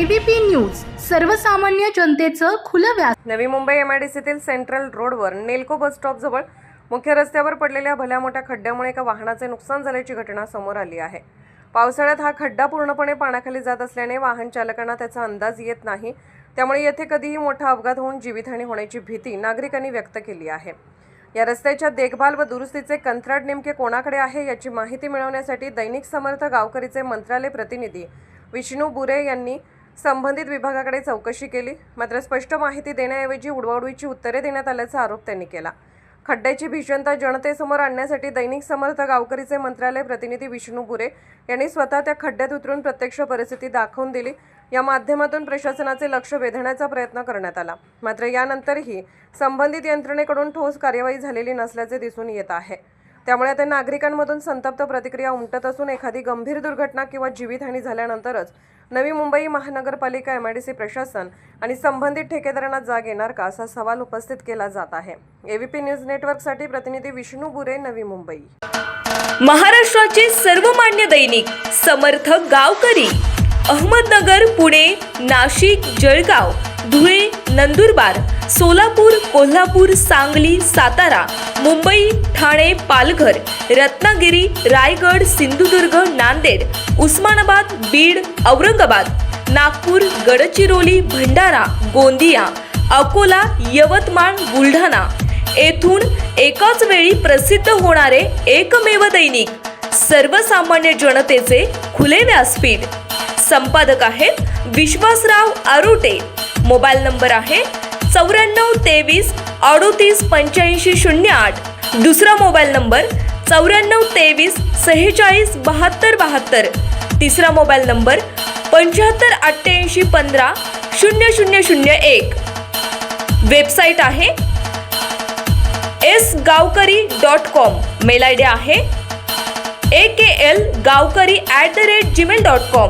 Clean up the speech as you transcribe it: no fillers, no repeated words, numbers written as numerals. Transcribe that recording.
ABP news सर्वसामान्य जनतेचं खुलं व्यास। नवी मुंबई एमआयडीसीतील सेंट्रल रोडवर नेल्को बस स्टॉप जवळ मुख्य रस्त्यावर पडलेल्या भल्या मोठ्या खड्ड्यामुळे एका वाहनाचे नुकसान झाल्याची घटना समोर आली आहे। पावसाळ्यात हा खड्डा पूर्णपणे पाण्याखाली जात असल्याने वाहन चालकांना त्याचा अंदाज येत नाही, त्यामुळे येथे कधीही मोठा अपघात होऊन जीवितहानी होण्याची भीती नागरिकांनी व्यक्त केली आहे। या रस्त्याच्या देखभाल व दुरुस्तीचे कंत्राट नेमके कोणाकडे आहे याची माहिती मिळवण्यासाठी दैनिक समर्थ गावकरीचे मंत्रालय प्रतिनिधी विष्णू बुरे यांनी संबंधित विभागाकडे चौकशी केली, मात्र स्पष्ट माहिती देण्याऐवजी उडवाउडवीची उत्तरे देण्यात आल्याचा आरोप त्यांनी केला। खड्ड्याची भीषणता जनतेसमोर आणण्यासाठी दैनिक समर्थ गावकरीचे मंत्रालय प्रतिनिधी विष्णू बुरे यांनी स्वतः त्या खड्ड्यात उतरून प्रत्यक्ष परिस्थिती दाखवून दिली। या माध्यमातून प्रशासनाचे लक्ष वेधण्याचा प्रयत्न करण्यात आला, मात्र यानंतरही संबंधित यंत्रणेकडून ठोस कार्यवाही झालेली नसल्याचे दिसून येत आहे। त्यामुळे आता नागरिकांमधून संतप्त प्रतिक्रिया उमटत असून एखादी गंभीर दुर्घटना किंवा जीवितहानी झाल्यानंतरच नवी मुंबई महानगरपालिका एमआयडीसी प्रशासन आणि संबंधित ठेकेदारांना जाग येणार का असा सवाल उपस्थित केला जात आहे। एबीपी न्यूज नेटवर्कसाठी प्रतिनिधी विष्णू बुरे, नवी मुंबई। महाराष्ट्राचे सर्वमान्य दैनिक समर्थ गावकरी अहमदनगर, पुणे, नाशिक, जळगाव, धुळे, नंदुरबार, सोलापूर, कोल्हापूर, सांगली, सातारा, मुंबई, ठाणे, पालघर, रत्नागिरी, रायगड, सिंधुदुर्ग, नांदेड, उस्मानाबाद, बीड, औरंगाबाद, नागपूर, गडचिरोली, भंडारा, गोंदिया, अकोला, यवतमाळ, बुलढाणा येथून एकाच वेळी प्रसिद्ध होणारे एकमेव दैनिक सर्वसामान्य जनतेचे खुले व्यासपीठ। संपादक आहेत विश्वासराव आरोटे। मोबाईल नंबर आहे 9423 38 85 08। दुसरा मोबाईल नंबर 9423 46 72 72। तिसरा मोबाईल नंबर 75 88 15 0001। वेबसाईट आहे sgavkari.com। मेल आयडी आहे aklgavkari@gmail.com।